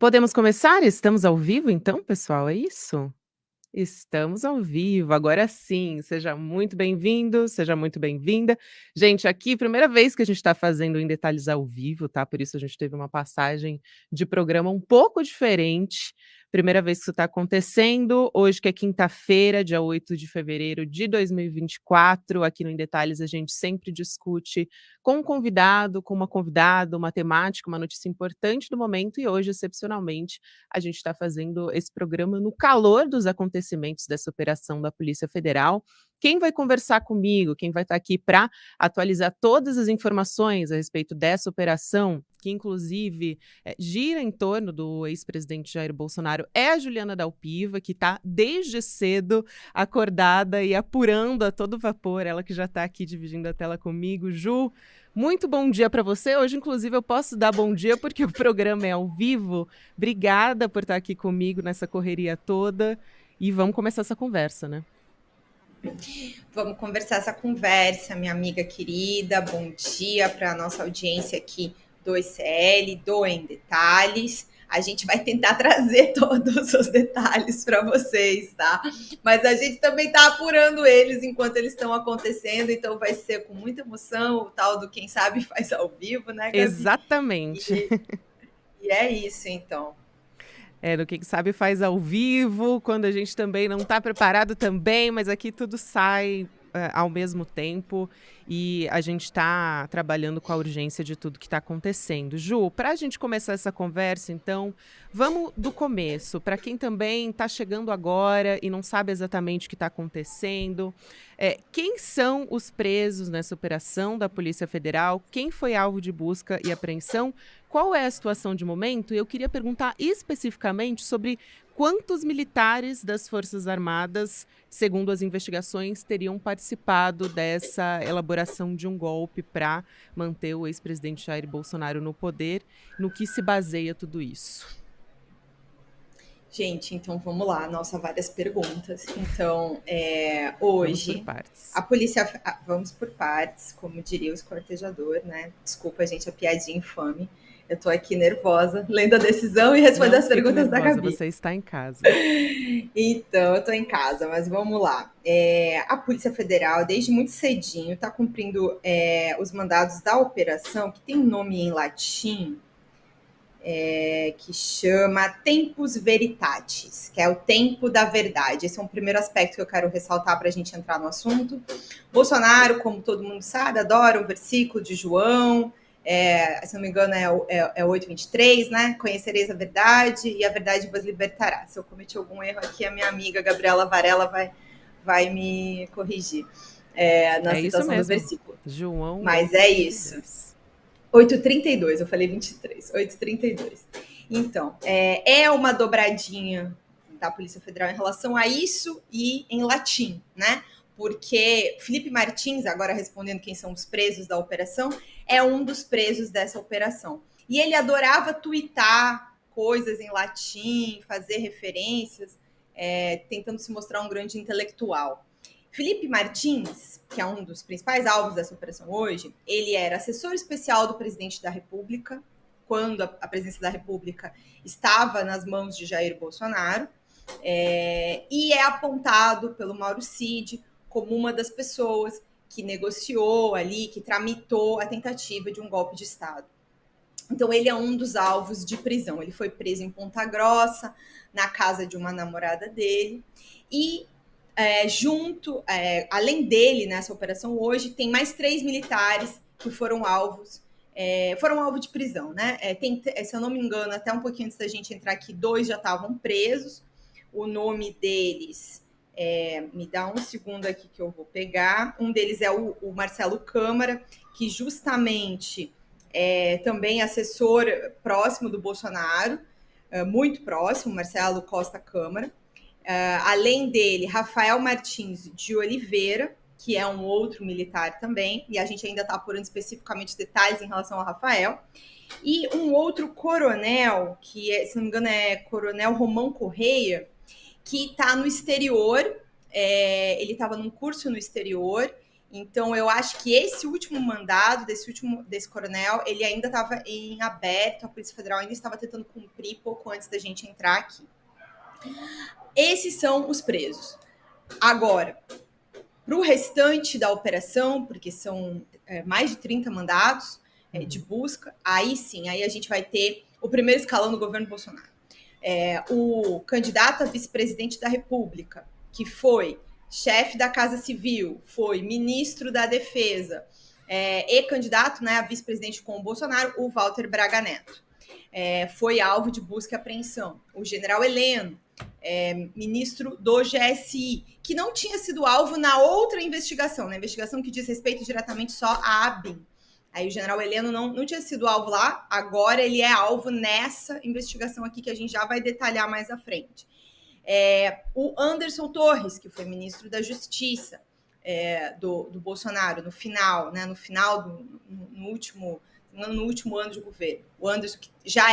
Podemos começar? Estamos ao vivo então, pessoal, é isso? Estamos ao vivo, agora sim. Seja muito bem-vindo, seja muito bem-vinda. Gente, aqui, primeira vez que a gente está fazendo Em Detalhes ao vivo, tá? Por isso a gente teve uma passagem de programa um pouco diferente. Primeira vez que isso está acontecendo, hoje que é quinta-feira, dia 8 de fevereiro de 2024. Aqui no Em Detalhes a gente sempre discute com um convidado, com uma convidada, uma temática, uma notícia importante do momento e hoje, excepcionalmente, a gente está fazendo esse programa no calor dos acontecimentos dessa operação da Polícia Federal. Quem vai conversar comigo, quem vai estar aqui para atualizar todas as informações a respeito dessa operação, que inclusive gira em torno do ex-presidente Jair Bolsonaro, é a Juliana Dalpiva, que está desde cedo acordada e apurando a todo vapor, ela que já está aqui dividindo a tela comigo. Ju, muito bom dia para você. Hoje, inclusive, eu posso dar bom dia porque o programa é ao vivo. Obrigada por estar aqui comigo nessa correria toda e vamos começar essa conversa, né? Vamos conversar essa conversa, minha amiga querida. Bom dia para a nossa audiência aqui do ICL, do Em Detalhes. A gente vai tentar trazer todos os detalhes para vocês, tá? Mas a gente também está apurando eles enquanto eles estão acontecendo, então vai ser com muita emoção o tal do Quem Sabe Faz ao Vivo, né, Gabi? Exatamente. E é isso, então. Do que sabe faz ao vivo, quando a gente também não está preparado também, mas aqui tudo sai ao mesmo tempo e a gente está trabalhando com a urgência de tudo que está acontecendo. Ju, para a gente começar essa conversa, então, vamos do começo. Para quem também está chegando agora e não sabe exatamente o que está acontecendo, quem são os presos nessa operação da Polícia Federal? Quem foi alvo de busca e apreensão? Qual é a situação de momento? Eu queria perguntar especificamente sobre quantos militares das Forças Armadas, segundo as investigações, teriam participado dessa elaboração de um golpe para manter o ex-presidente Jair Bolsonaro no poder. No que se baseia tudo isso? Gente, então vamos lá, nossa, várias perguntas. Então, Vamos por hoje, partes. a polícia. Vamos por partes, como diria o esquartejador, né? Desculpa, gente, a piadinha infame. Eu tô aqui nervosa, lendo a decisão e respondendo Não as fique perguntas da nervosa, Gabi. você está em casa. Então, eu tô em casa, mas vamos lá. A Polícia Federal, desde muito cedinho, está cumprindo os mandados da operação, que tem um nome em latim, que chama Tempus Veritatis, que é o tempo da verdade. Esse é um primeiro aspecto que eu quero ressaltar para a gente entrar no assunto. Bolsonaro, como todo mundo sabe, adora o versículo de João, se não me engano é 8:23, né? Conhecereis a verdade e a verdade vos libertará. Se eu cometi algum erro aqui, a minha amiga Gabriela Varela vai me corrigir na É isso citação do mesmo. versículo. João Mas é isso. 8:32. 8:32, eu falei 23, 8:32. Então, é uma dobradinha da Polícia Federal em relação a isso e em latim, né? Porque Felipe Martins, agora respondendo quem são os presos da operação, é um dos presos dessa operação. E ele adorava tuitar coisas em latim, fazer referências, tentando se mostrar um grande intelectual. Felipe Martins, que é um dos principais alvos dessa operação hoje, ele era assessor especial do presidente da República, quando a presidência da República estava nas mãos de Jair Bolsonaro, e é apontado pelo Mauro Cid como uma das pessoas que negociou ali, que tramitou a tentativa de um golpe de Estado. Então, ele é um dos alvos de prisão. Ele foi preso em Ponta Grossa, na casa de uma namorada dele, e além dele, nessa operação hoje, tem mais 3 militares que foram alvo de prisão, né? Se eu não me engano, até um pouquinho antes da gente entrar aqui, 2 já estavam presos. O nome deles, me dá um segundo aqui que eu vou pegar. Um deles é o Marcelo Câmara, que justamente também assessor próximo do Bolsonaro, muito próximo, Marcelo Costa Câmara. Além dele, Rafael Martins de Oliveira, que é um outro militar também, e a gente ainda está apurando especificamente detalhes em relação ao Rafael, e um outro coronel, que, se não me engano, é Coronel Romão Correia, que está no exterior, ele estava num curso no exterior, Então, eu acho que esse último mandado, desse coronel, ele ainda estava em aberto, a Polícia Federal ainda estava tentando cumprir pouco antes da gente entrar aqui. Esses são os presos. Agora, para o restante da operação, porque são mais de 30 mandados de busca, aí sim, aí a gente vai ter o primeiro escalão do governo Bolsonaro. O candidato a vice-presidente da República, que foi chefe da Casa Civil, foi ministro da Defesa e candidato, né, a vice-presidente com o Bolsonaro, o Walter Braga Neto. Foi alvo de busca e apreensão. O general Heleno, ministro do GSI, que não tinha sido alvo na outra investigação, na investigação que diz respeito diretamente só à ABIN. Aí o general Heleno não tinha sido alvo lá, agora ele é alvo nessa investigação aqui que a gente já vai detalhar mais à frente. O Anderson Torres, que foi ministro da Justiça do Bolsonaro, no final, né, no último ano de governo. O Anderson, que já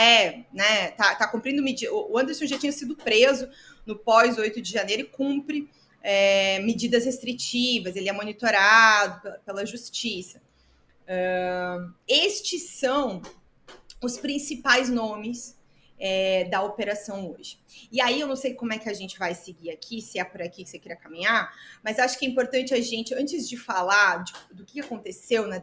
né, tá cumprindo medida. O Anderson já tinha sido preso no pós-8 de janeiro e cumpre medidas restritivas, ele é monitorado pela Justiça. Estes são os principais nomes da operação hoje. E aí eu não sei como é que a gente vai seguir aqui, se é por aqui que você queria caminhar, mas acho que é importante a gente, antes de falar do que aconteceu, né,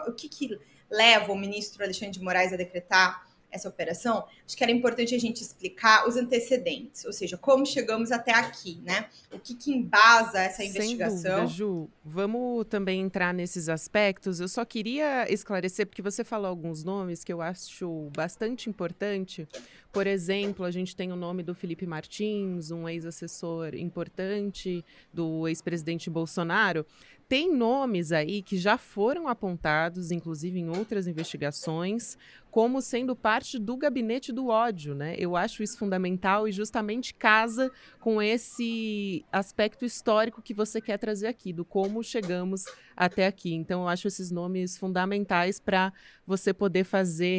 o que leva o ministro Alexandre de Moraes a decretar essa operação, acho que era importante a gente explicar os antecedentes, ou seja, como chegamos até aqui, né? O que embasa essa investigação. Sem dúvida, Ju. Vamos também entrar nesses aspectos. Eu só queria esclarecer, porque você falou alguns nomes que eu acho bastante importante. Por exemplo, a gente tem o nome do Felipe Martins, um ex-assessor importante do ex-presidente Bolsonaro. Tem nomes aí que já foram apontados, inclusive em outras investigações, como sendo parte do gabinete do ódio, né? Eu acho isso fundamental e justamente casa com esse aspecto histórico que você quer trazer aqui, do como chegamos até aqui. Então, eu acho esses nomes fundamentais para você poder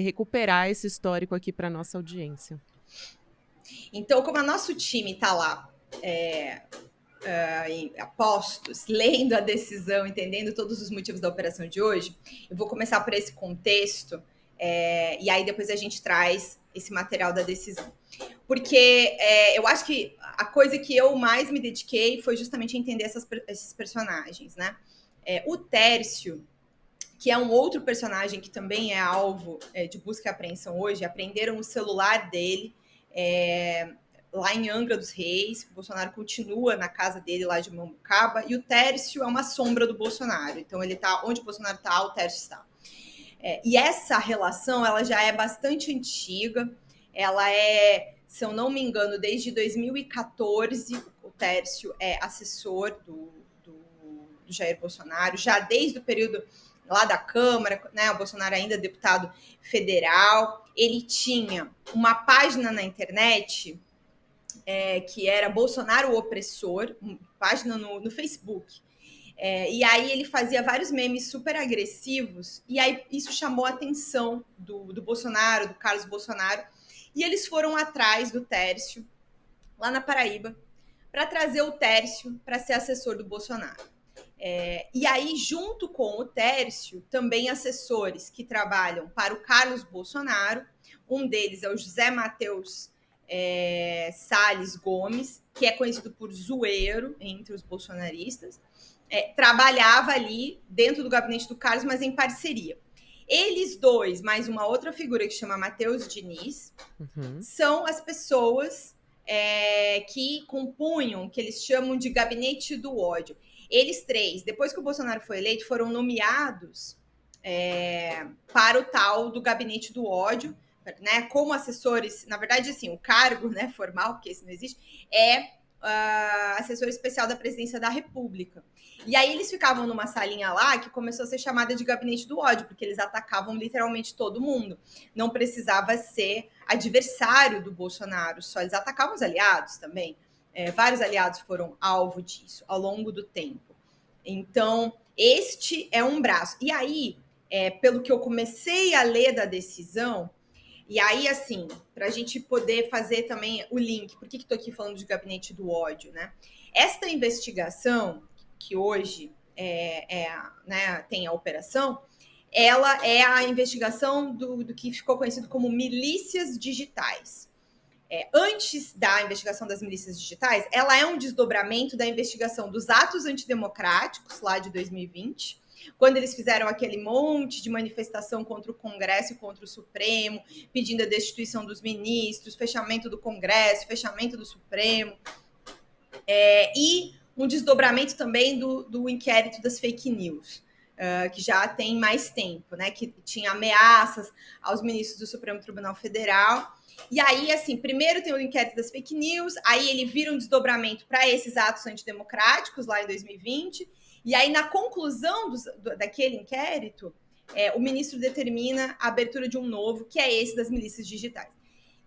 recuperar esse histórico aqui para a nossa audiência. Então, como o nosso time está lá apostos, lendo a decisão, entendendo todos os motivos da operação de hoje, eu vou começar por esse contexto e aí depois a gente traz esse material da decisão. Porque eu acho que a coisa que eu mais me dediquei foi justamente entender esses personagens, né? O Tércio, que é um outro personagem que também é alvo de busca e apreensão hoje, apreenderam o celular dele lá em Angra dos Reis. O Bolsonaro continua na casa dele lá de Mambucaba, e o Tércio é uma sombra do Bolsonaro. Então ele tá onde o Bolsonaro está, o Tércio está. E essa relação ela já é bastante antiga, ela se eu não me engano, desde 2014, o Tércio é assessor do Jair Bolsonaro, já desde o período lá da Câmara, né? O Bolsonaro ainda é deputado federal. Ele tinha uma página na internet que era Bolsonaro o Opressor, uma página no Facebook. E aí ele fazia vários memes super agressivos, e aí isso chamou a atenção do Bolsonaro, do Carlos Bolsonaro, e eles foram atrás do Tércio, lá na Paraíba, para trazer o Tércio para ser assessor do Bolsonaro. E aí, junto com o Tércio, também assessores que trabalham para o Carlos Bolsonaro. Um deles é o José Matheus Salles Gomes, que é conhecido por zoeiro entre os bolsonaristas. Trabalhava ali dentro do gabinete do Carlos, mas em parceria. Eles dois, mais uma outra figura que chama Matheus Diniz, são as pessoas que compunham, que eles chamam de gabinete do ódio. Eles três, depois que o Bolsonaro foi eleito, foram nomeados para o tal do gabinete do ódio, né, como assessores. Na verdade, assim, o cargo, né, formal, porque esse não existe, assessor especial da presidência da República. E aí eles ficavam numa salinha lá que começou a ser chamada de gabinete do ódio, porque eles atacavam literalmente todo mundo. Não precisava ser adversário do Bolsonaro, só eles atacavam os aliados também. Vários aliados foram alvo disso ao longo do tempo. Então, este é um braço. E aí, pelo que eu comecei a ler da decisão, e aí, assim, para a gente poder fazer também o link, por que estou aqui falando de gabinete do ódio, né? Esta investigação, que hoje né, tem a operação, ela é a investigação do que ficou conhecido como milícias digitais. Antes da investigação das milícias digitais, ela é um desdobramento da investigação dos atos antidemocráticos lá de 2020, quando eles fizeram aquele monte de manifestação contra o Congresso e contra o Supremo, pedindo a destituição dos ministros, fechamento do Congresso, fechamento do Supremo, e um desdobramento também do inquérito das fake news, que já tem mais tempo, né? Que tinha ameaças aos ministros do Supremo Tribunal Federal. E aí, assim, primeiro tem o inquérito das fake news, aí ele vira um desdobramento para esses atos antidemocráticos lá em 2020, e aí na conclusão daquele inquérito, o ministro determina a abertura de um novo, que é esse das milícias digitais,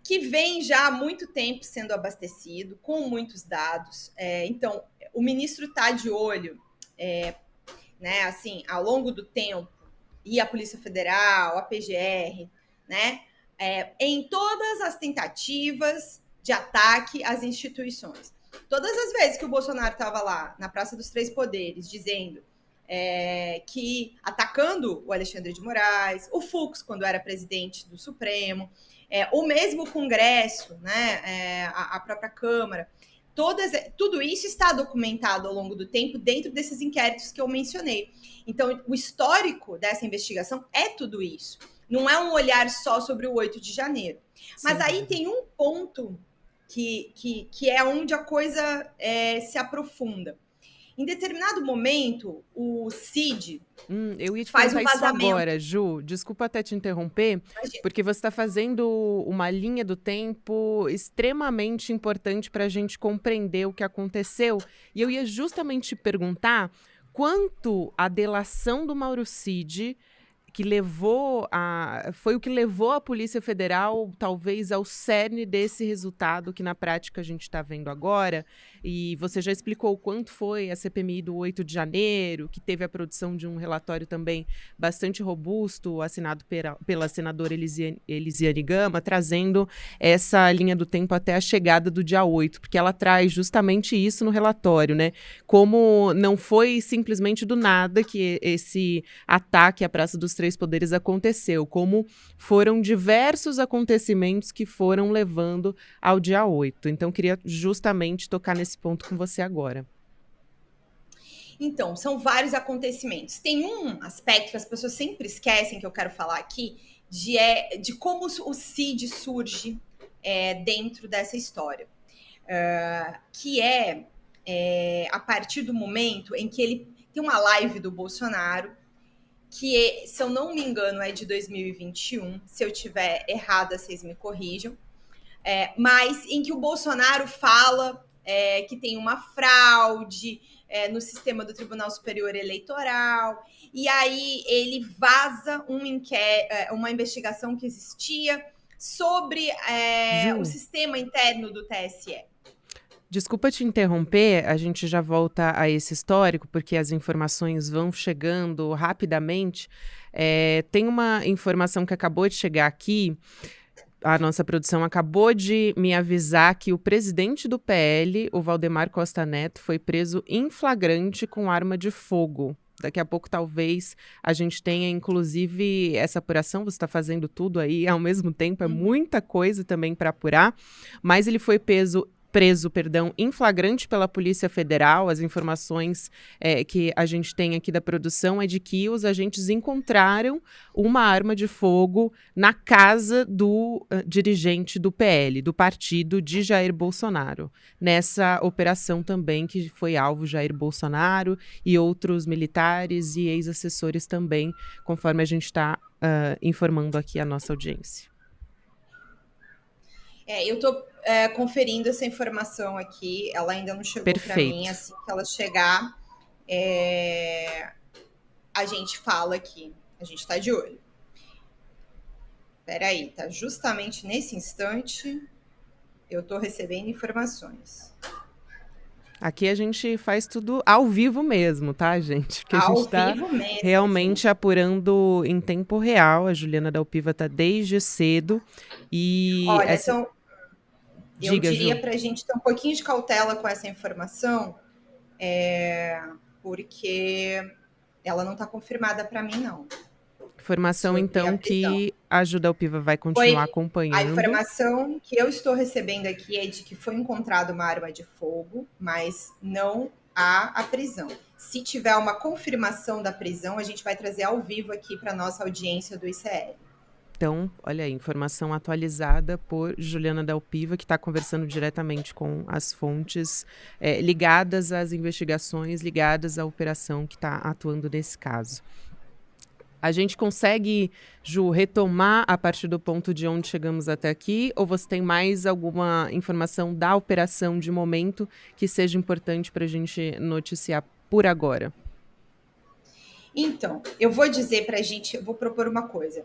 que vem já há muito tempo sendo abastecido, com muitos dados. Então, o ministro está de olho, né, assim, ao longo do tempo, e a Polícia Federal, a PGR, né, em todas as tentativas de ataque às instituições. Todas as vezes que o Bolsonaro estava lá, na Praça dos Três Poderes, dizendo que atacando o Alexandre de Moraes, o Fux, quando era presidente do Supremo, o mesmo Congresso, né, a própria Câmara, tudo isso está documentado ao longo do tempo dentro desses inquéritos que eu mencionei. Então, o histórico dessa investigação é tudo isso. Não é um olhar só sobre o 8 de janeiro. Mas aí tem um ponto que é onde a coisa se aprofunda. Em determinado momento, o Cid Eu ia te faz perguntar um isso vazamento. agora, Ju. Desculpa até te interromper, porque você está fazendo uma linha do tempo extremamente importante para a gente compreender o que aconteceu. E eu ia justamente te perguntar quanto a delação do Mauro Cid foi o que levou a Polícia Federal, talvez, ao cerne desse resultado que, na prática, a gente está vendo agora. E você já explicou o quanto foi a CPMI do 8 de janeiro, que teve a produção de um relatório também bastante robusto, assinado pela senadora Elisiane Gama, trazendo essa linha do tempo até a chegada do dia 8, porque ela traz justamente isso no relatório, né? Como não foi simplesmente do nada que esse ataque à Praça dos Três Poderes aconteceu, como foram diversos acontecimentos que foram levando ao dia 8. Então, queria justamente tocar nesse ponto com você agora. Então, são vários acontecimentos. Tem um aspecto que as pessoas sempre esquecem, que eu quero falar aqui, de como o Cid surge dentro dessa história. Que a partir do momento em que ele tem uma live do Bolsonaro, que, se eu não me engano, é de 2021. Se eu tiver errada, vocês me corrijam. Mas em que o Bolsonaro fala que tem uma fraude no sistema do Tribunal Superior Eleitoral, e aí ele vaza uma investigação que existia sobre o sistema interno do TSE. Desculpa te interromper, a gente já volta a esse histórico, porque as informações vão chegando rapidamente. Tem uma informação que acabou de chegar aqui. A nossa produção acabou de me avisar que o presidente do PL, o Valdemar Costa Neto, foi preso em flagrante com arma de fogo. Daqui a pouco, talvez, a gente tenha, inclusive, essa apuração. Você está fazendo tudo aí ao mesmo tempo, é muita coisa também para apurar. Mas ele foi preso, em flagrante pela Polícia Federal. As informações que a gente tem aqui da produção é de que os agentes encontraram uma arma de fogo na casa do dirigente do PL, do partido de Jair Bolsonaro. Nessa operação também que foi alvo Jair Bolsonaro e outros militares e ex-assessores também, conforme a gente está informando aqui a nossa audiência. Eu estou conferindo essa informação aqui, ela ainda não chegou para mim. Assim que ela chegar, a gente fala aqui, a gente está de olho. Espera aí, tá justamente nesse instante eu estou recebendo informações. Aqui a gente faz tudo ao vivo mesmo, tá, gente? Porque a gente está realmente apurando em tempo real. A Juliana Dalpiva está desde cedo. E olha, então, eu diria para a gente ter um pouquinho de cautela com essa informação, porque ela não está confirmada para mim, não, Informação, sobre a então, prisão. que a Ju Delpiva vai continuar Foi a acompanhando. informação que eu estou recebendo aqui é de que foi encontrada uma arma de fogo, mas não há a prisão. Se tiver uma confirmação da prisão, a gente vai trazer ao vivo aqui para nossa audiência do ICL. Então, olha aí, informação atualizada por Juliana Delpiva, que está conversando diretamente com as fontes ligadas às investigações, ligadas à operação que está atuando nesse caso. A gente consegue, Ju, retomar a partir do ponto de onde chegamos até aqui? Ou você tem mais alguma informação da operação de momento que seja importante para a gente noticiar por agora? Então, eu vou dizer para a gente, eu vou propor uma coisa.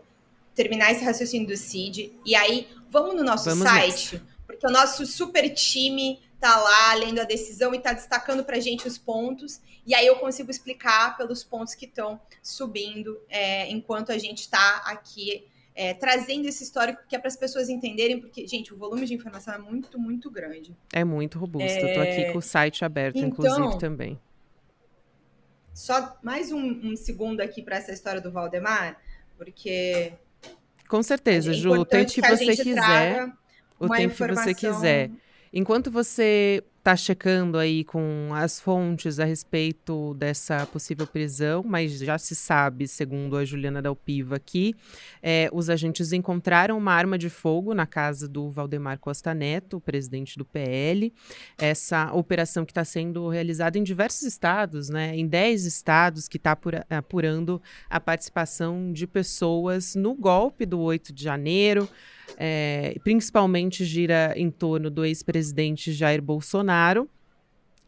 Terminar esse raciocínio do Cid, e aí vamos no nosso Vamos site, nessa. porque o nosso super time tá lá lendo a decisão e tá destacando pra gente os pontos, e aí eu consigo explicar pelos pontos que estão subindo, enquanto a gente está aqui trazendo esse histórico, que é para as pessoas entenderem, porque, gente, o volume de informação é muito, muito grande. É muito robusto. Eu estou aqui com o site aberto, inclusive, Então, também. só mais um segundo aqui para essa história do Valdemar, porque Com é certeza, Ju, o tempo importante que que a você gente quiser, traga o uma tempo que você quiser. informação. Enquanto você está checando aí com as fontes a respeito dessa possível prisão, mas já se sabe, segundo a Juliana Delpiva, que os agentes encontraram uma arma de fogo na casa do Valdemar Costa Neto, presidente do PL. Essa operação que está sendo realizada em diversos estados, né, em 10 estados, que está apurando a participação de pessoas no golpe do 8 de janeiro, principalmente gira em torno do ex-presidente Jair Bolsonaro.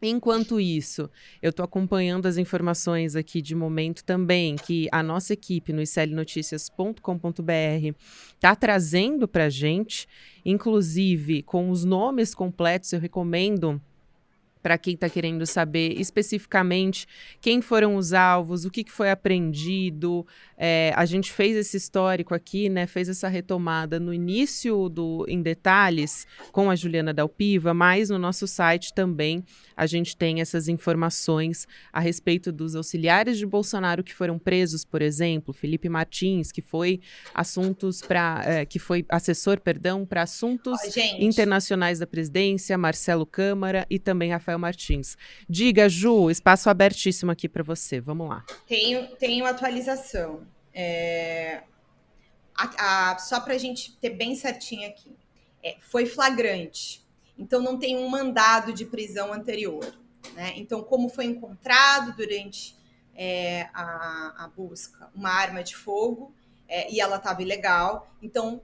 Enquanto isso, eu estou acompanhando as informações aqui de momento também, que a nossa equipe no iclnoticias.com.br está trazendo para a gente, inclusive com os nomes completos. Eu recomendo para quem está querendo saber especificamente quem foram os alvos, o que foi apreendido. A gente fez esse histórico aqui, né, fez essa retomada no início em detalhes com a Juliana Delpiva, mas no nosso site também a gente tem essas informações a respeito dos auxiliares de Bolsonaro que foram presos, por exemplo, Felipe Martins, que foi assessor, para assuntos Gente, internacionais da presidência, Marcelo Câmara e também Rafael Martins. Diga, Ju, espaço abertíssimo aqui para você. Vamos lá. tenho atualização. Só para a gente ter bem certinho aqui. Foi flagrante. Então, não tem um mandado de prisão anterior. Né? Então, como foi encontrado durante a busca uma arma de fogo e ela estava ilegal, então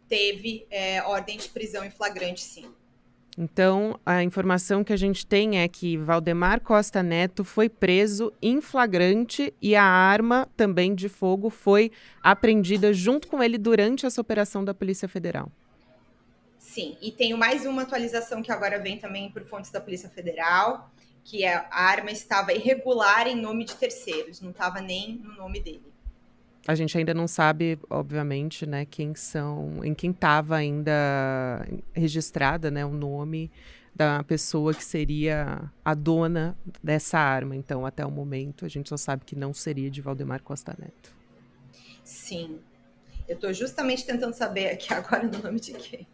teve ordem de prisão em flagrante, sim. Então, a informação que a gente tem é que Valdemar Costa Neto foi preso em flagrante e a arma também de fogo foi apreendida junto com ele durante essa operação da Polícia Federal. Sim, e tenho mais uma atualização que agora vem também por fontes da Polícia Federal, que a arma estava irregular em nome de terceiros, não estava nem no nome dele. A gente ainda não sabe, obviamente, né, em quem estava ainda registrada, né, o nome da pessoa que seria a dona dessa arma. Então, até o momento, a gente só sabe que não seria de Valdemar Costa Neto. Sim, eu estou justamente tentando saber aqui agora no nome de quem.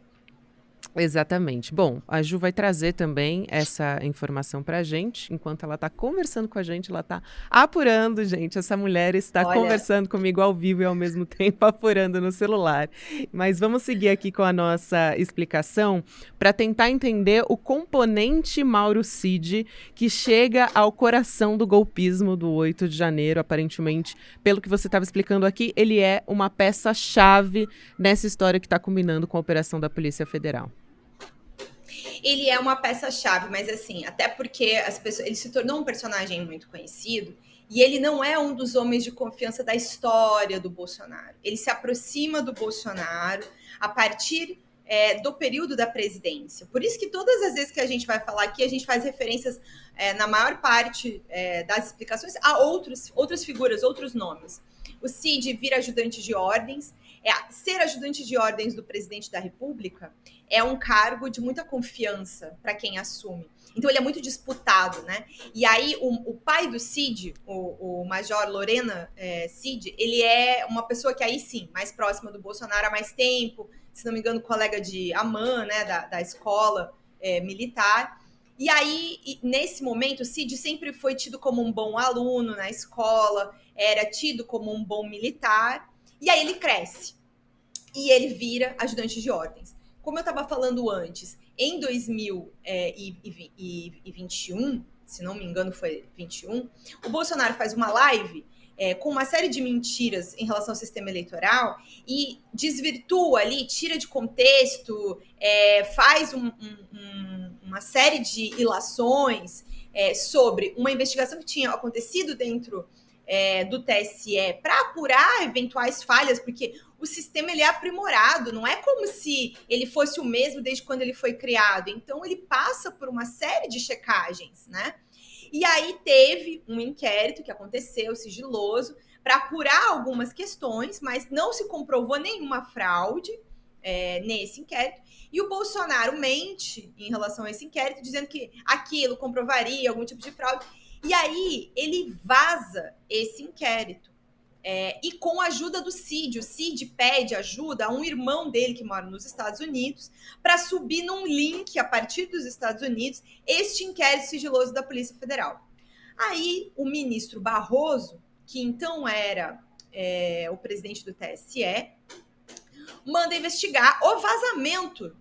Exatamente. Bom, a Ju vai trazer também essa informação para a gente. Enquanto ela está conversando com a gente, ela está apurando, gente. Essa mulher está conversando comigo ao vivo e ao mesmo tempo apurando no celular. Mas vamos seguir aqui com a nossa explicação para tentar entender o componente Mauro Cid que chega ao coração do golpismo do 8 de janeiro. Aparentemente, pelo que você estava explicando aqui, ele é uma peça-chave nessa história que está combinando com a operação da Polícia Federal. Ele é uma peça-chave, mas assim, até porque ele se tornou um personagem muito conhecido e ele não é um dos homens de confiança da história do Bolsonaro. Ele se aproxima do Bolsonaro a partir do período da presidência. Por isso que todas as vezes que a gente vai falar aqui, a gente faz referências, na maior parte das explicações, a outras figuras, outros nomes. O Cid vira ajudante de ordens, Ser ajudante de ordens do presidente da República é um cargo de muita confiança para quem assume. Então, ele é muito disputado, né? E aí, o pai do Cid, o Major Lorena Cid, ele é uma pessoa que aí sim, mais próxima do Bolsonaro há mais tempo, se não me engano, colega de Aman, né, da escola militar. E aí, nesse momento, o Cid sempre foi tido como um bom aluno na escola, era tido como um bom militar, e aí ele cresce. E ele vira ajudante de ordens. Como eu estava falando antes, em 2021, se não me engano foi 21, o Bolsonaro faz uma live com uma série de mentiras em relação ao sistema eleitoral e desvirtua ali, tira de contexto, faz uma série de ilações sobre uma investigação que tinha acontecido dentro do TSE para apurar eventuais falhas, porque o sistema ele é aprimorado, não é como se ele fosse o mesmo desde quando ele foi criado. Então, ele passa por uma série de checagens, né? E aí teve um inquérito que aconteceu, sigiloso, para apurar algumas questões, mas não se comprovou nenhuma fraude nesse inquérito. E o Bolsonaro mente em relação a esse inquérito, dizendo que aquilo comprovaria algum tipo de fraude. E aí ele vaza esse inquérito. E com a ajuda do Cid. O Cid pede ajuda a um irmão dele que mora nos Estados Unidos para subir num link a partir dos Estados Unidos este inquérito sigiloso da Polícia Federal. Aí o ministro Barroso, que então era o presidente do TSE, manda investigar o vazamento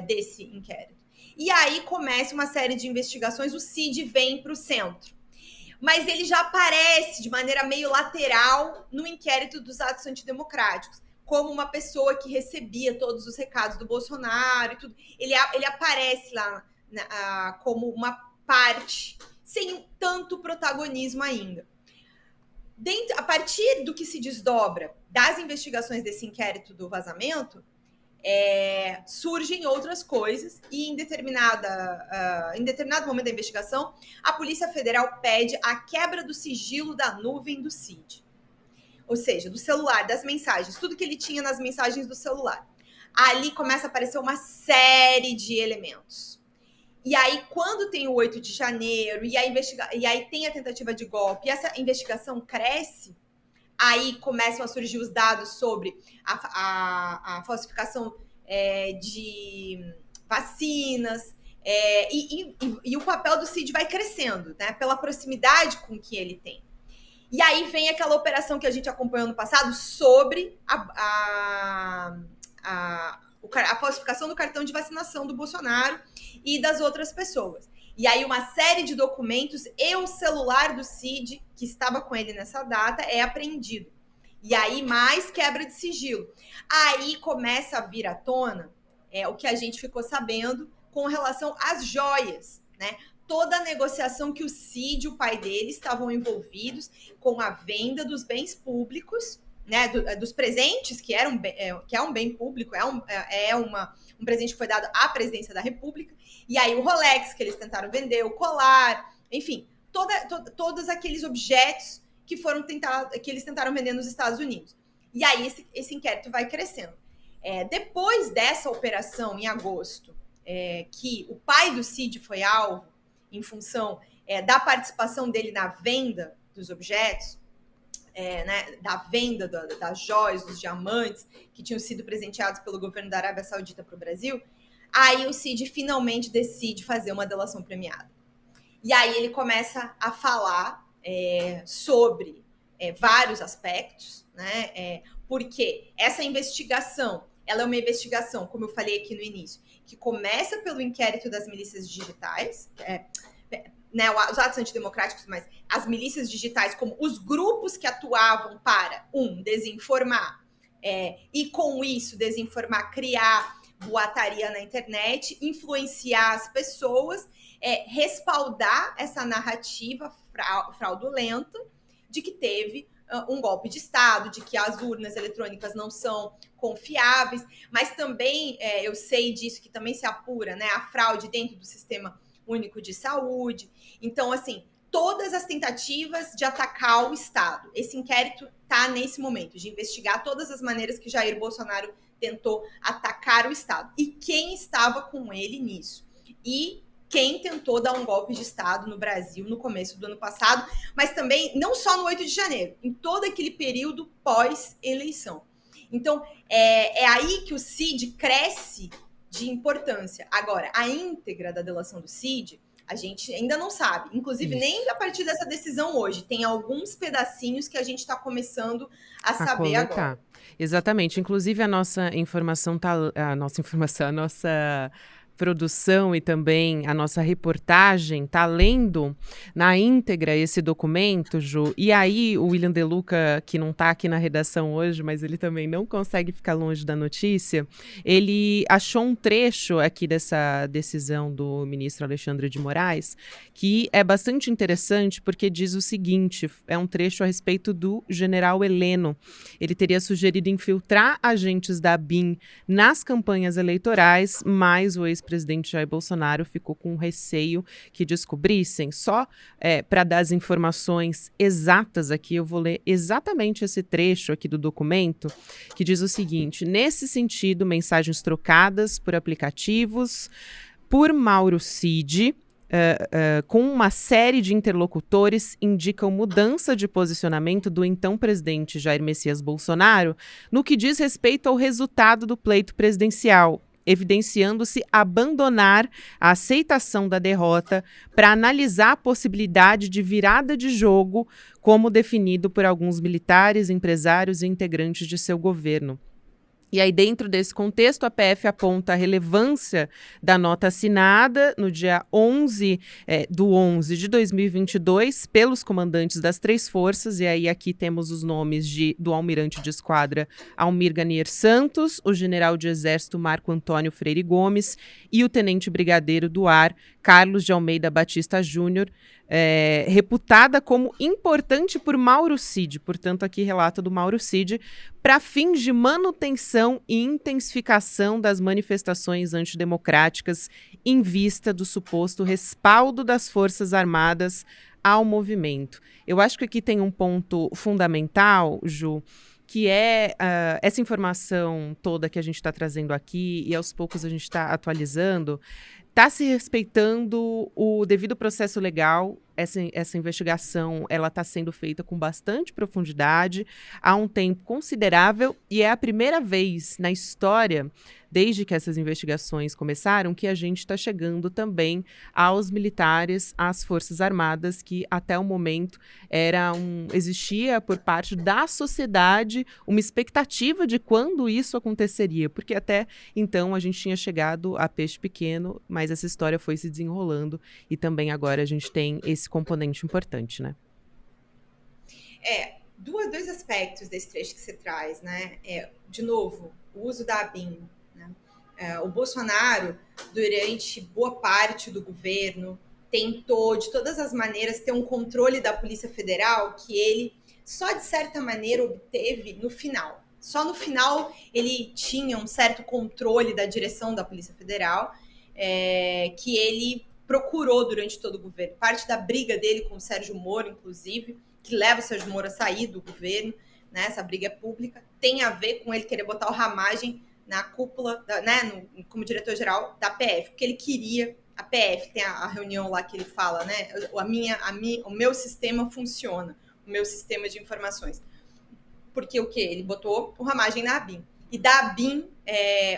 desse inquérito. E aí começa uma série de investigações, o Cid vem para o centro. Mas ele já aparece de maneira meio lateral no inquérito dos atos antidemocráticos, como uma pessoa que recebia todos os recados do Bolsonaro e tudo. Ele aparece lá como uma parte, sem tanto protagonismo ainda. A partir do que se desdobra das investigações desse inquérito do vazamento, surgem outras coisas e em determinado momento da investigação, a Polícia Federal pede a quebra do sigilo da nuvem do Cid. Ou seja, do celular, das mensagens, tudo que ele tinha nas mensagens do celular. Ali começa a aparecer uma série de elementos. E aí, quando tem o 8 de janeiro, e aí tem a tentativa de golpe, e essa investigação cresce, aí começam a surgir os dados sobre a falsificação de vacinas, e o papel do Cid vai crescendo, né, pela proximidade com que ele tem. E aí vem aquela operação que a gente acompanhou no passado sobre a falsificação do cartão de vacinação do Bolsonaro e das outras pessoas. E aí uma série de documentos e o celular do Cid, que estava com ele nessa data, é apreendido. E aí mais quebra de sigilo. Aí começa a vir à tona o que a gente ficou sabendo com relação às joias, né? Toda a negociação que o Cid e o pai dele estavam envolvidos com a venda dos bens públicos, né, dos presentes, que é um bem público, um presente que foi dado à presidência da República, e aí o Rolex, que eles tentaram vender, o colar, enfim, todos aqueles objetos que eles tentaram vender nos Estados Unidos. E aí esse inquérito vai crescendo. Depois dessa operação, em agosto, que o pai do Cid foi alvo, em função da participação dele na venda dos objetos, né, da venda das joias, dos diamantes que tinham sido presenteados pelo governo da Arábia Saudita para o Brasil, aí o Cid finalmente decide fazer uma delação premiada. E aí ele começa a falar sobre vários aspectos, né, porque essa investigação, ela é uma investigação, como eu falei aqui no início, que começa pelo inquérito das milícias digitais, né, os atos antidemocráticos, mas as milícias digitais como os grupos que atuavam para, desinformar, e com isso desinformar, criar boataria na internet, influenciar as pessoas, respaldar essa narrativa fraudulenta de que teve um golpe de Estado, de que as urnas eletrônicas não são confiáveis, mas também eu sei disso, que também se apura, né, a fraude dentro do Sistema Único de Saúde. Então, assim, todas as tentativas de atacar o Estado. Esse inquérito está nesse momento, de investigar todas as maneiras que Jair Bolsonaro tentou atacar o Estado. E quem estava com ele nisso? E quem tentou dar um golpe de Estado no Brasil no começo do ano passado, mas também não só no 8 de janeiro, em todo aquele período pós-eleição. Então, é aí que o Cid cresce de importância. Agora, a íntegra da delação do Cid, a gente ainda não sabe. Inclusive, nem a partir dessa decisão hoje. Tem alguns pedacinhos que a gente está começando a saber coletar. agora. Exatamente. Inclusive, a nossa informação tá. A nossa produção e também a nossa reportagem tá lendo na íntegra esse documento, Ju. E aí, o William De Luca, que não tá aqui na redação hoje, mas ele também não consegue ficar longe da notícia, ele achou um trecho aqui dessa decisão do ministro Alexandre de Moraes, que é bastante interessante porque diz o seguinte: é um trecho a respeito do general Heleno. Ele teria sugerido infiltrar agentes da ABIN nas campanhas eleitorais, mas o ex-presidente Jair Bolsonaro ficou com receio que descobrissem. Só para dar as informações exatas aqui, eu vou ler exatamente esse trecho aqui do documento, que diz o seguinte: nesse sentido, mensagens trocadas por aplicativos por Mauro Cid, com uma série de interlocutores, indicam mudança de posicionamento do então presidente Jair Messias Bolsonaro no que diz respeito ao resultado do pleito presidencial, evidenciando-se abandonar a aceitação da derrota para analisar a possibilidade de virada de jogo, como definido por alguns militares, empresários e integrantes de seu governo. E aí, dentro desse contexto, a PF aponta a relevância da nota assinada no dia 11 de 2022 pelos comandantes das três forças. E aí, aqui temos os nomes do almirante de esquadra Almir Ganier Santos, o general de exército Marco Antônio Freire Gomes e o tenente brigadeiro do ar Carlos de Almeida Batista Júnior, reputada como importante por Mauro Cid, portanto aqui relato do Mauro Cid, para fins de manutenção e intensificação das manifestações antidemocráticas em vista do suposto respaldo das Forças Armadas ao movimento. Eu acho que aqui tem um ponto fundamental, Ju, que é essa informação toda que a gente está trazendo aqui e aos poucos a gente está atualizando, está se respeitando o devido processo legal. Essa investigação ela está sendo feita com bastante profundidade, há um tempo considerável, e é a primeira vez na história, desde que essas investigações começaram, que a gente está chegando também aos militares, às Forças Armadas, que até o momento existia por parte da sociedade uma expectativa de quando isso aconteceria, porque até então a gente tinha chegado a peixe pequeno, mas essa história foi se desenrolando e também agora a gente tem esse componente importante, né? Dois aspectos desse trecho que você traz, né? De novo, o uso da ABIN, né? O Bolsonaro, durante boa parte do governo, tentou, de todas as maneiras, ter um controle da Polícia Federal que ele, só de certa maneira, obteve no final. Só no final ele tinha um certo controle da direção da Polícia Federal, que ele procurou durante todo o governo. Parte da briga dele com o Sérgio Moro, inclusive, que leva o Sérgio Moro a sair do governo, né, essa briga é pública, tem a ver com ele querer botar o Ramagem na cúpula, como diretor-geral da PF, porque ele queria a PF, tem a reunião lá que ele fala, né, o meu sistema funciona, o meu sistema de informações. Porque o quê? Ele botou o Ramagem na ABIN. E da ABIN,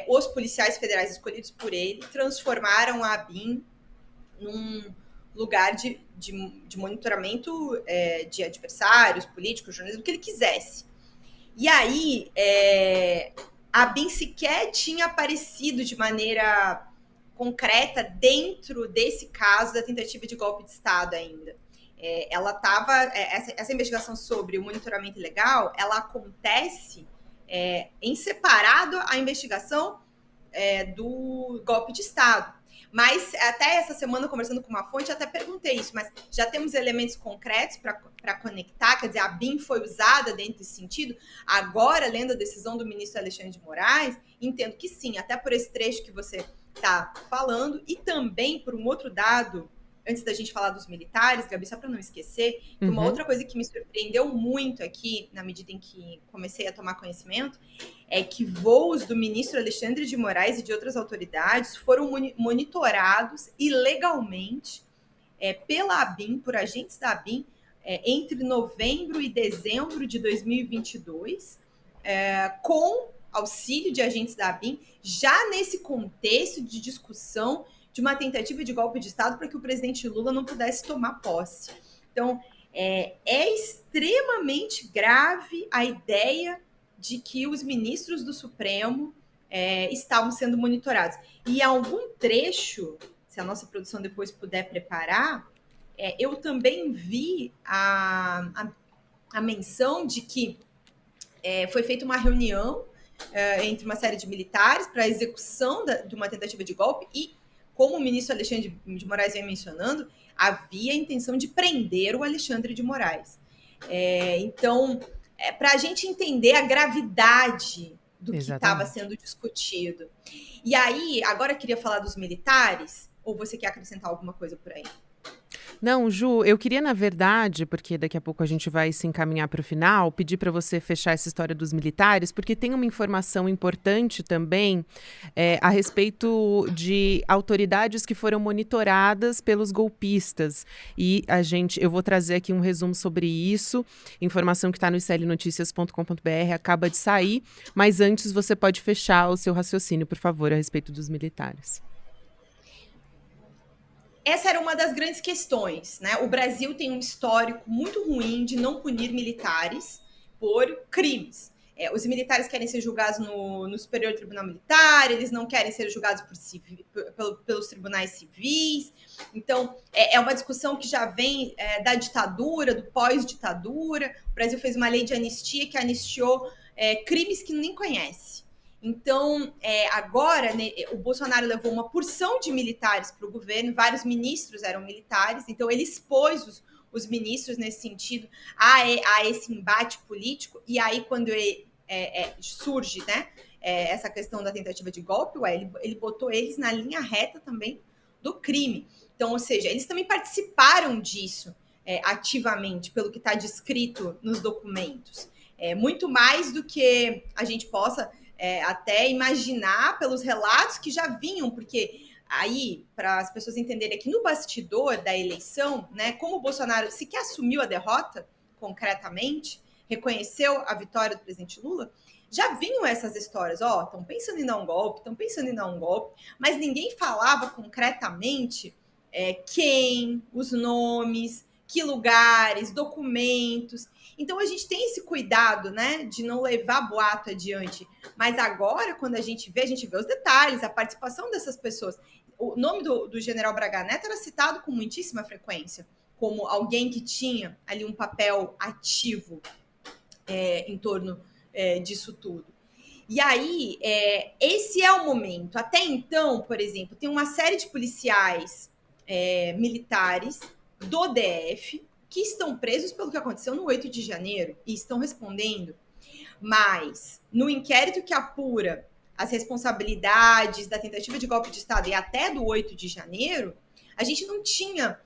os policiais federais escolhidos por ele transformaram a ABIN num lugar de monitoramento de adversários, políticos, jornalismo, o que ele quisesse. E aí, a ABIN sequer tinha aparecido de maneira concreta dentro desse caso da tentativa de golpe de Estado ainda. Ela estava... essa investigação sobre o monitoramento ilegal, ela acontece em separado a investigação do golpe de Estado. Mas até essa semana, conversando com uma fonte, até perguntei isso, mas já temos elementos concretos para conectar, quer dizer, a BIM foi usada dentro desse sentido? Agora, lendo a decisão do ministro Alexandre de Moraes, entendo que sim, até por esse trecho que você está falando, e também por um outro dado antes da gente falar dos militares, Gabi, só para não esquecer, que uma Uhum. outra coisa que me surpreendeu muito aqui, na medida em que comecei a tomar conhecimento, é que voos do ministro Alexandre de Moraes e de outras autoridades foram monitorados ilegalmente pela ABIN, por agentes da ABIN, entre novembro e dezembro de 2022, com auxílio de agentes da ABIN, já nesse contexto de discussão de uma tentativa de golpe de Estado para que o presidente Lula não pudesse tomar posse. Então, é extremamente grave a ideia de que os ministros do Supremo estavam sendo monitorados. E algum trecho, se a nossa produção depois puder preparar, eu também vi a menção de que foi feita uma reunião entre uma série de militares para a execução de uma tentativa de golpe e, como o ministro Alexandre de Moraes vem mencionando, havia a intenção de prender o Alexandre de Moraes. Então, para a gente entender a gravidade do que estava sendo discutido. E aí, agora eu queria falar dos militares, ou você quer acrescentar alguma coisa por aí? Não, Ju, eu queria, na verdade, porque daqui a pouco a gente vai se encaminhar para o final, pedir para você fechar essa história dos militares, porque tem uma informação importante também a respeito de autoridades que foram monitoradas pelos golpistas. E eu vou trazer aqui um resumo sobre isso, informação que está no islnoticias.com.br, acaba de sair, mas antes você pode fechar o seu raciocínio, por favor, a respeito dos militares. Essa era uma das grandes questões, né? O Brasil tem um histórico muito ruim de não punir militares por crimes. Os militares querem ser julgados no Superior Tribunal Militar, eles não querem ser julgados pelos tribunais civis. Então, é uma discussão que já vem da ditadura, do pós-ditadura. O Brasil fez uma lei de anistia que anistiou crimes que nem conhece. Então, agora, né, o Bolsonaro levou uma porção de militares para o governo, vários ministros eram militares, então ele expôs os ministros nesse sentido a esse embate político, e aí quando surge, né, essa questão da tentativa de golpe, ele botou eles na linha reta também do crime. Então, ou seja, eles também participaram disso ativamente, pelo que está descrito nos documentos. Muito mais do que a gente possa até imaginar pelos relatos que já vinham, porque aí, para as pessoas entenderem aqui no bastidor da eleição, né, como o Bolsonaro sequer assumiu a derrota concretamente, reconheceu a vitória do presidente Lula, já vinham essas histórias, estão pensando em dar um golpe, mas ninguém falava concretamente quem, os nomes, que lugares, documentos. Então a gente tem esse cuidado, né, de não levar boato adiante. Mas agora, quando a gente vê os detalhes, a participação dessas pessoas. O nome do general Braga Neto era citado com muitíssima frequência, como alguém que tinha ali um papel ativo em torno disso tudo. E aí, esse é o momento. Até então, por exemplo, tem uma série de policiais militares do DF que estão presos pelo que aconteceu no 8 de janeiro e estão respondendo. Mas, no inquérito que apura as responsabilidades da tentativa de golpe de Estado e até do 8 de janeiro, a gente não tinha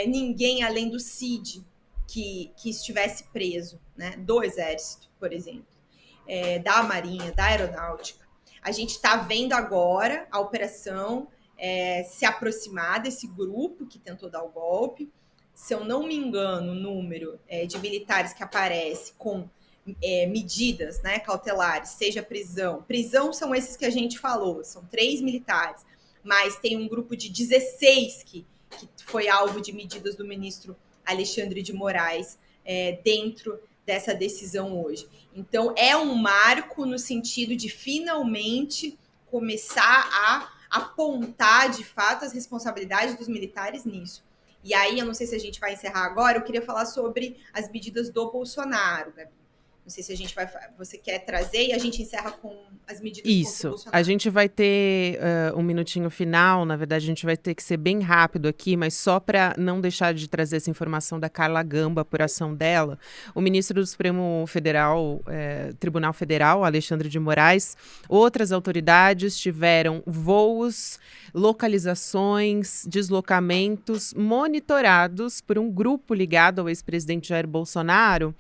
ninguém além do Cid que estivesse preso, né? Do Exército, por exemplo, da Marinha, da Aeronáutica. A gente está vendo agora a operação se aproximar desse grupo que tentou dar o golpe. Se eu não me engano, o número de militares que aparece com medidas, né, cautelares, seja prisão. Prisão são esses que a gente falou, são 3 militares, mas tem um grupo de 16 que foi alvo de medidas do ministro Alexandre de Moraes dentro dessa decisão hoje. Então, é um marco no sentido de finalmente começar a apontar, de fato, as responsabilidades dos militares nisso. E aí, eu não sei se a gente vai encerrar agora, eu queria falar sobre as medidas do Bolsonaro, Gabi. Não sei se você quer trazer e a gente encerra com as medidas contra o Isso. Bolsonaro. A gente vai ter um minutinho final, na verdade a gente vai ter que ser bem rápido aqui, mas só para não deixar de trazer essa informação da Carla Gamba, por ação dela, o ministro do Supremo Tribunal Federal, Alexandre de Moraes, outras autoridades tiveram voos, localizações, deslocamentos monitorados por um grupo ligado ao ex-presidente Jair Bolsonaro,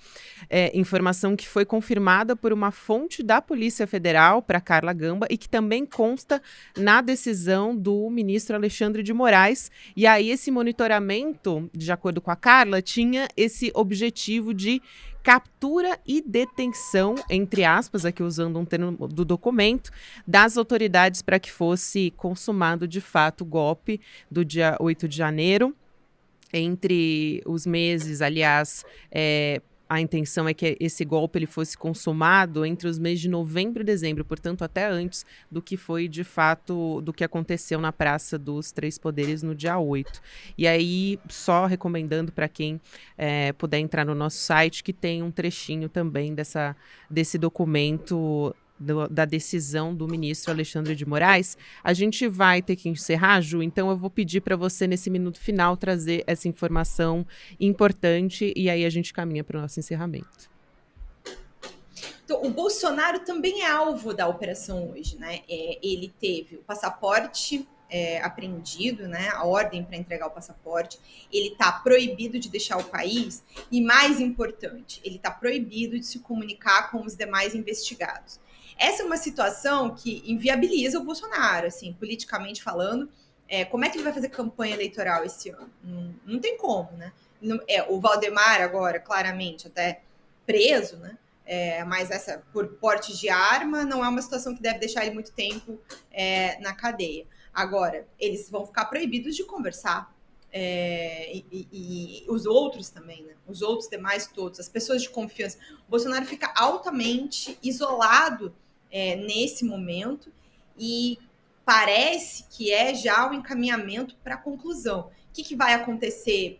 informação que foi confirmada por uma fonte da Polícia Federal para Carla Gamba e que também consta na decisão do ministro Alexandre de Moraes. E aí esse monitoramento, de acordo com a Carla, tinha esse objetivo de captura e detenção, entre aspas, aqui usando um termo do documento, das autoridades para que fosse consumado de fato o golpe do dia 8 de janeiro. Entre os meses, aliás, a intenção é que esse golpe ele fosse consumado entre os meses de novembro e dezembro, portanto, até antes do que foi, de fato, do que aconteceu na Praça dos Três Poderes no dia 8. E aí, só recomendando para quem puder entrar no nosso site, que tem um trechinho também desse documento da decisão do ministro Alexandre de Moraes. A gente vai ter que encerrar, Ju, então eu vou pedir para você, nesse minuto final, trazer essa informação importante e aí a gente caminha para o nosso encerramento. Então, o Bolsonaro também é alvo da operação hoje, né? Ele teve o passaporte apreendido, né? A ordem para entregar o passaporte. Ele está proibido de deixar o país e, mais importante, ele está proibido de se comunicar com os demais investigados. Essa é uma situação que inviabiliza o Bolsonaro, assim, politicamente falando. Como é que ele vai fazer campanha eleitoral esse ano? Não tem como, né? O Valdemar agora, claramente, até preso, né? Mas essa, por porte de arma, não é uma situação que deve deixar ele muito tempo na cadeia. Agora, eles vão ficar proibidos de conversar. E os outros também, né? Os outros demais todos, as pessoas de confiança. O Bolsonaro fica altamente isolado nesse momento e parece que já o encaminhamento para a conclusão. O que vai acontecer,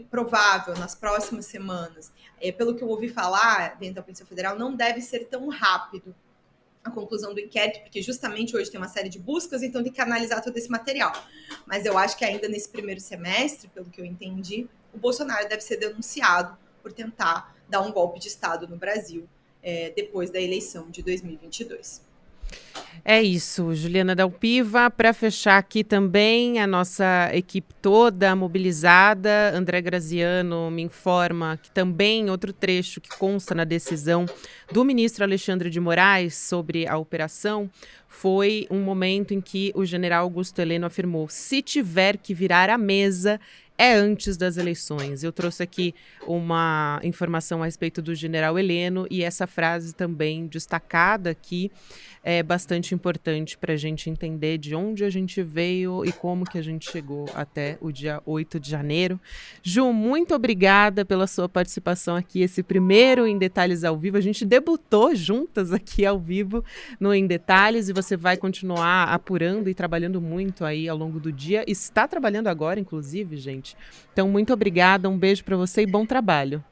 provável, nas próximas semanas? Pelo que eu ouvi falar dentro da Polícia Federal, não deve ser tão rápido a conclusão do inquérito, porque justamente hoje tem uma série de buscas, então tem que analisar todo esse material. Mas eu acho que ainda nesse primeiro semestre, pelo que eu entendi, o Bolsonaro deve ser denunciado por tentar dar um golpe de Estado no Brasil depois da eleição de 2022. É isso, Juliana Dalpiva. Para fechar aqui também, a nossa equipe toda mobilizada. André Graziano me informa que também outro trecho que consta na decisão do ministro Alexandre de Moraes sobre a operação foi um momento em que o general Augusto Heleno afirmou: se tiver que virar a mesa, é antes das eleições. Eu trouxe aqui uma informação a respeito do general Heleno e essa frase também destacada aqui é bastante importante para a gente entender de onde a gente veio e como que a gente chegou até o dia 8 de janeiro. Ju, muito obrigada pela sua participação aqui, esse primeiro Em Detalhes ao vivo. A gente debutou juntas aqui ao vivo no Em Detalhes e você vai continuar apurando e trabalhando muito aí ao longo do dia. Está trabalhando agora, inclusive, gente. Então, muito obrigada, um beijo para você e bom trabalho.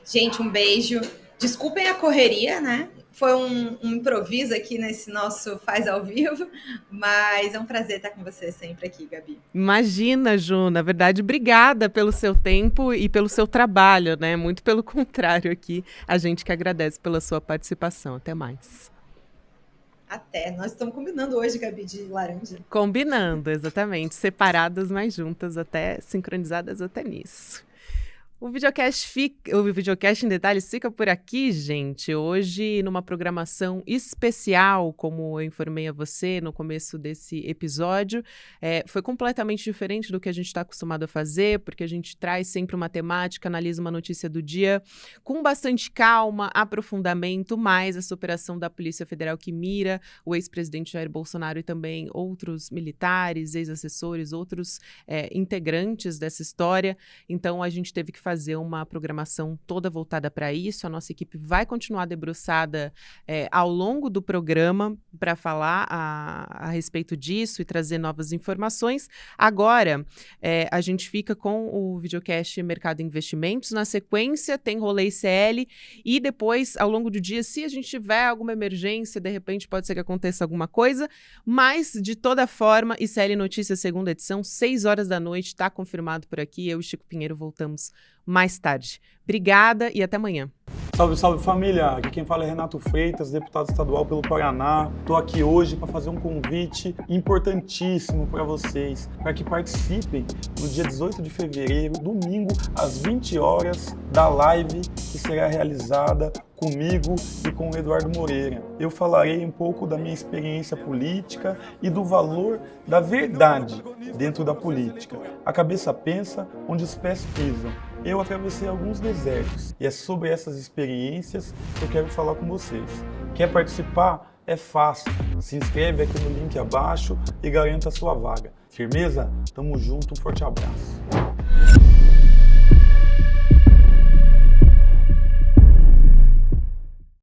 Gente, um beijo. Desculpem a correria, né? Foi um improviso aqui nesse nosso Faz ao Vivo, mas é um prazer estar com você sempre aqui, Gabi. Imagina, Ju, na verdade, obrigada pelo seu tempo e pelo seu trabalho, né? Muito pelo contrário aqui, a gente que agradece pela sua participação. Até mais. Até. Nós estamos combinando hoje, Gabi, de laranja. Combinando, exatamente. Separadas, mas juntas, até sincronizadas até nisso. O videocast em detalhes fica por aqui, gente. Hoje, numa programação especial, como eu informei a você no começo desse episódio, foi completamente diferente do que a gente está acostumado a fazer, porque a gente traz sempre uma temática, analisa uma notícia do dia com bastante calma, aprofundamento, mais essa operação da Polícia Federal que mira o ex-presidente Jair Bolsonaro e também outros militares, ex-assessores, outros integrantes dessa história. Então, a gente teve que fazer fazer uma programação toda voltada para isso. A nossa equipe vai continuar debruçada ao longo do programa para falar a respeito disso e trazer novas informações. Agora, a gente fica com o videocast Mercado e Investimentos. Na sequência, tem Rolê ICL e depois, ao longo do dia, se a gente tiver alguma emergência, de repente pode ser que aconteça alguma coisa, mas, de toda forma, ICL Notícias, segunda edição, 6 horas da noite, está confirmado por aqui. Eu e Chico Pinheiro voltamos mais tarde. Obrigada e até amanhã. Salve, salve família! Aqui quem fala é Renato Freitas, deputado estadual pelo Paraná. Estou aqui hoje para fazer um convite importantíssimo para vocês, para que participem no dia 18 de fevereiro, domingo, às 20 horas, da live que será realizada comigo e com o Eduardo Moreira. Eu falarei um pouco da minha experiência política e do valor da verdade dentro da política. A cabeça pensa onde os pés pisam. Eu atravessei alguns desertos e é sobre essas experiências que eu quero falar com vocês. Quer participar? É fácil. Se inscreve aqui no link abaixo e garanta a sua vaga. Firmeza? Tamo junto, um forte abraço.